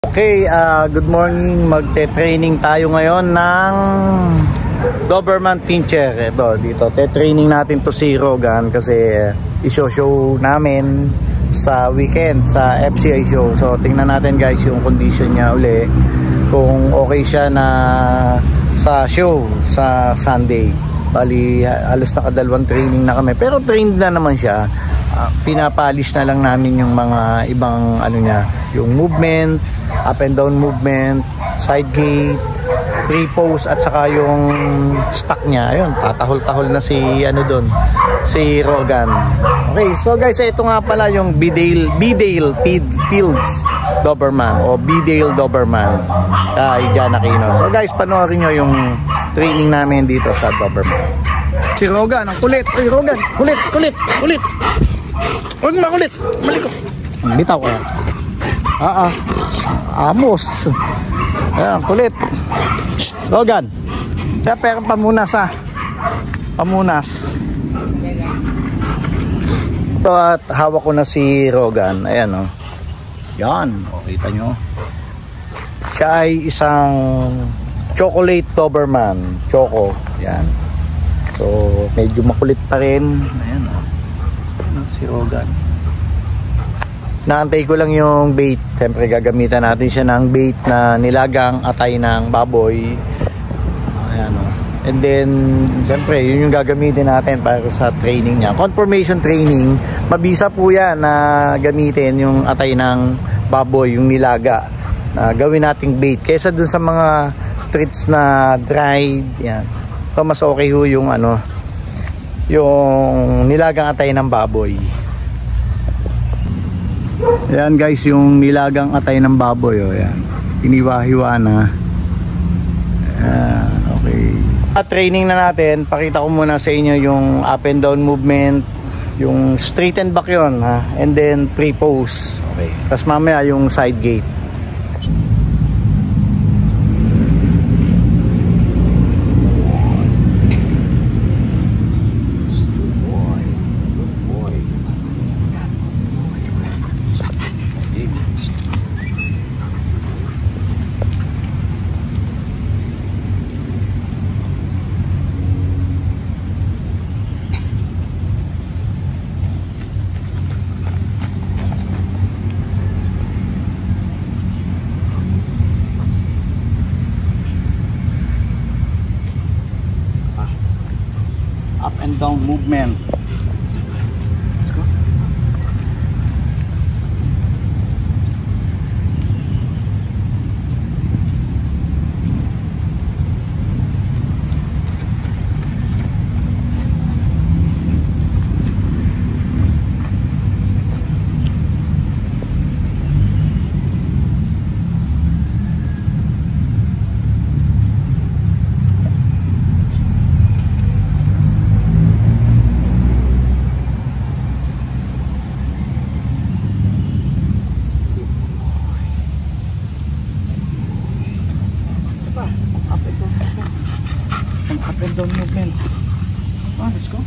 Okay, good morning. Magte-training tayo ngayon ng Doberman Pinscher. Ito, dito. Te-training natin to si Rogan kasi isyo-show namin sa weekend sa FCI show. So, tingnan natin guys yung condition niya uli. Kung okay siya na sa show sa Sunday. Bali, halos nakadalawang training na kami. Pero trained na naman siya. Pinapalis na lang namin yung mga ibang ano niya, yung movement, up and down movement, side gate, pre-pose at saka yung stock niya. Ayun, tatahol-tahol na si ano doon, si Rogan. Okay, so guys, ito nga pala yung Bedale Fields Doberman o Bedale Doberman kay John Aquino. So guys, panoorin nyo yung training namin dito sa Doberman. Si Rogan, ang kulit. Ay, Rogan, kulit. Huwag makulit, malikot. Bitaw ko yan. Amos. Ayan, kulit. Shh, Rogan. Siya pero pamunas Pamunas. Ito at hawak ko na si Rogan. Ayan o. Yan, o, kita nyo. Siya ay isang chocolate Doberman. Choco. Yan. So, medyo makulit pa rin. Ayan o. Si Rogan. Naantay ko lang yung bait. Siyempre gagamitan natin siya ng bait na nilagang atay ng baboy. Ayan o. And then siyempre yun yung gagamitin natin para sa training niya. Conformation training. Mabisa po yan na gamitin yung atay ng baboy, yung nilaga. Gawin nating bait. Kaysa dun sa mga treats na dried. Yan. So mas okay ho yung ano, yung nilagang atay ng baboy. Ayan guys, yung nilagang atay ng baboy, oh, ayan. Iniwa-hiwa na. Ayan, okay. At training na natin, pakita ko muna sa inyo yung up and down movement, yung straight and back yun, ha? And then pre-pose. Okay. Tapos mamaya yung side gate. Up and down movement. Let's go. Up and down movement. Let's go.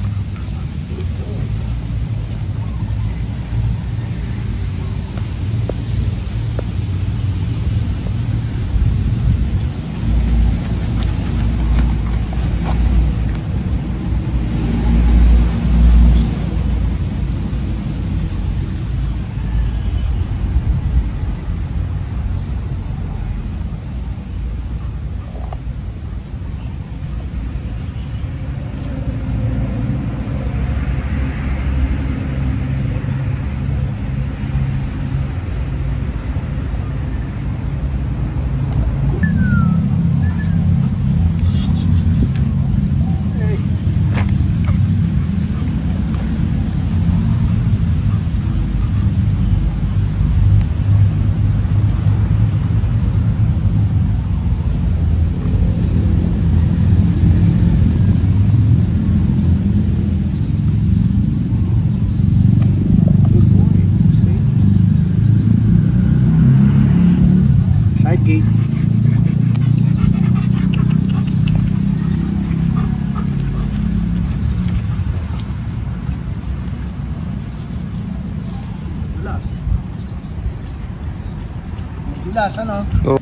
madulas ano. Oh.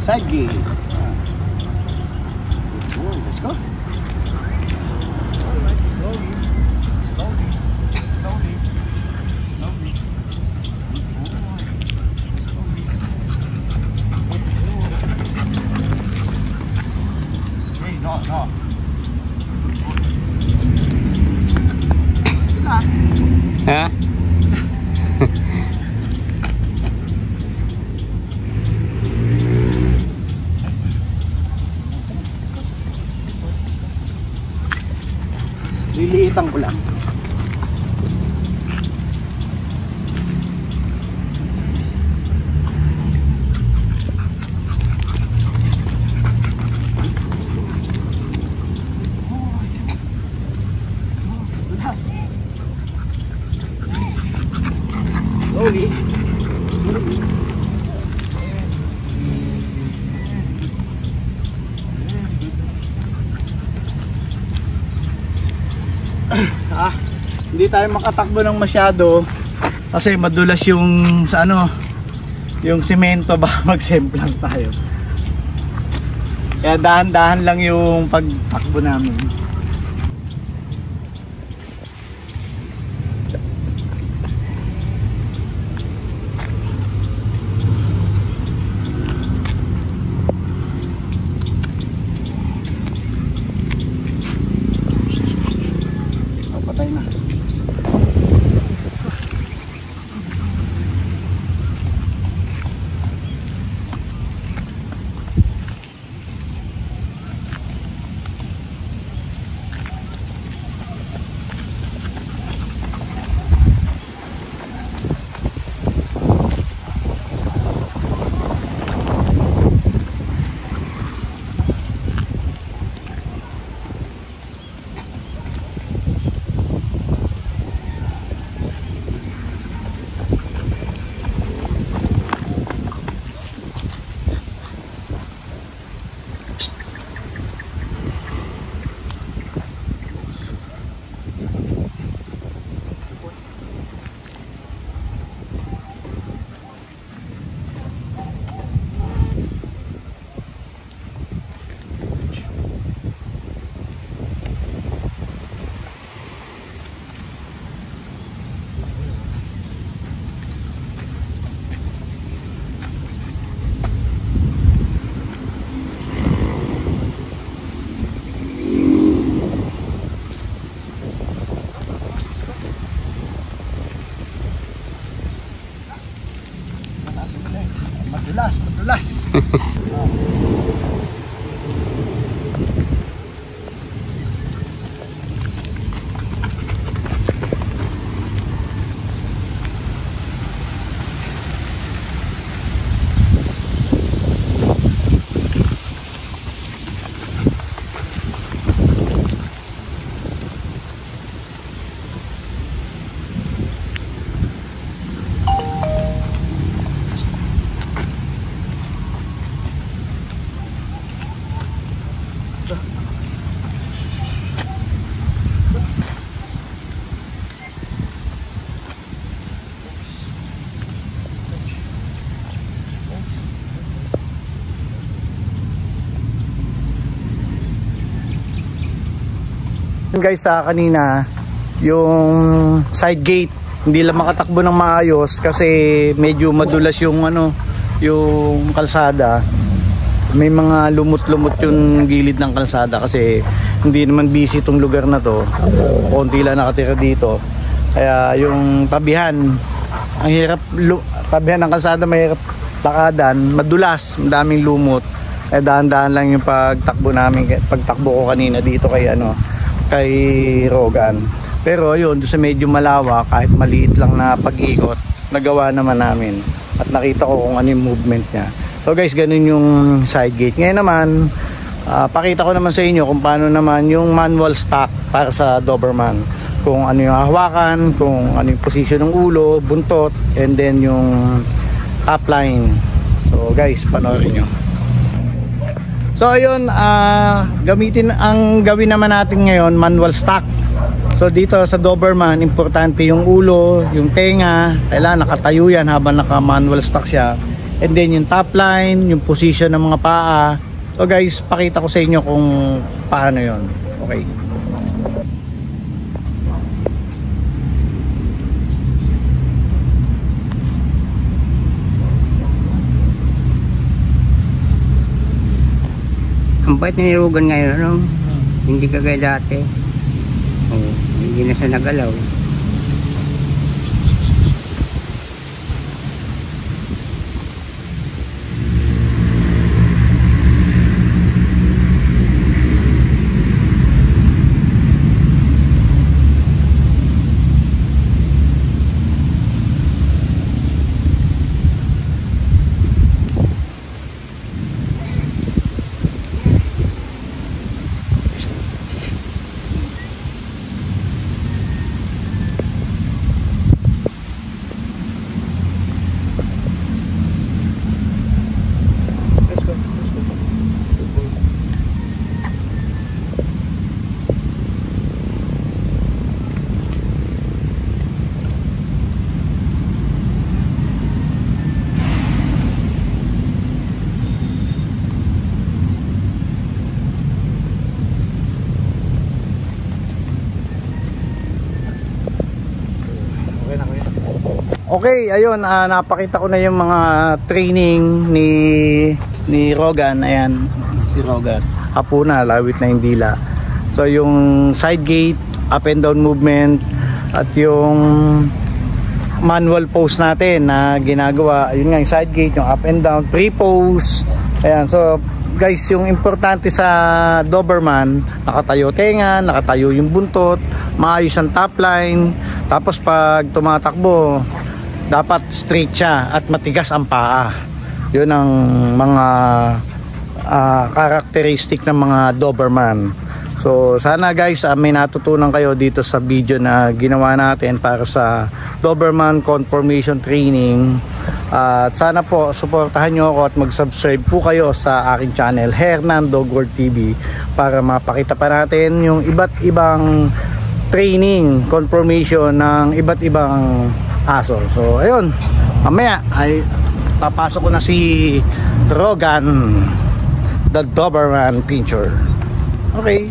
Side gate. Let's go. Alright, slowly. Slowly. Slowly. Slowly. Hey, no, no. Ha? Liliitan ko lang. Slowly. Hindi tayo makatakbo ng masyado kasi madulas yung sa ano, yung semento ba magsemplang tayo. Kaya dahan-dahan lang yung pagtakbo namin. Patay na. Madulas. Guys, kanina yung side gate hindi lang makatakbo ng maayos kasi medyo madulas yung ano, yung kalsada. May mga lumot-lumot yung gilid ng kalsada kasi hindi naman busy itong lugar na to. Konti lang nakatira dito. Kaya yung tabihan, ang hirap, tabihan ng kalsada mahirap lakadan, madulas, madaming lumot. Kaya dahan-dahan lang yung pagtakbo namin, pagtakbo ko kanina dito kay ano, kay Rogan. Pero yun, doon sa medyo malawak, kahit maliit lang na pag-ikot, nagawa naman namin at nakita ko kung ano yung movement niya. So guys, ganun yung side gate. Ngayon naman, pakita ko naman sa inyo kung paano naman yung manual stock para sa Doberman, kung ano yung hawakan, kung ano yung posisyon ng ulo, buntot, and then yung top line. So guys, panoorin nyo. So ayun, gawin naman natin ngayon manual stock. So dito sa Doberman, importante yung ulo, yung tenga, kailangan nakatayo yan habang naka manual stock siya. And then yung top line, yung position ng mga paa. So guys, pakita ko sa inyo kung paano yon. Okay. Ang bait ni Rogan ngayon, no? Hindi kagaya dati. Oh, hindi na siya nagalaw. Okay, ayun, napakita ko na yung mga training ni Rogan. Ayan, si Rogan. Apo na, lawit na yung dila. So yung side gate, up and down movement, at yung manual pose natin na ginagawa, yun nga yung side gate, yung up and down, pre-pose. Ayan, so guys, yung importante sa Doberman, nakatayo tenga, nakatayo yung buntot, maayos ang top line, tapos pag tumatakbo, dapat straight siya at matigas ang paa. Yun ang mga characteristic ng mga Doberman. So sana guys, may natutunan kayo dito sa video na ginawa natin para sa Doberman Conformation Training. At sana po suportahan nyo ako at mag-subscribe po kayo sa aking channel, Hernan Dog World TV, para mapakita pa natin yung iba't ibang training, conformation ng iba't ibang aso. So ayun, mamaya ay papasok ko na si Rogan, the Doberman Pinscher. Okay.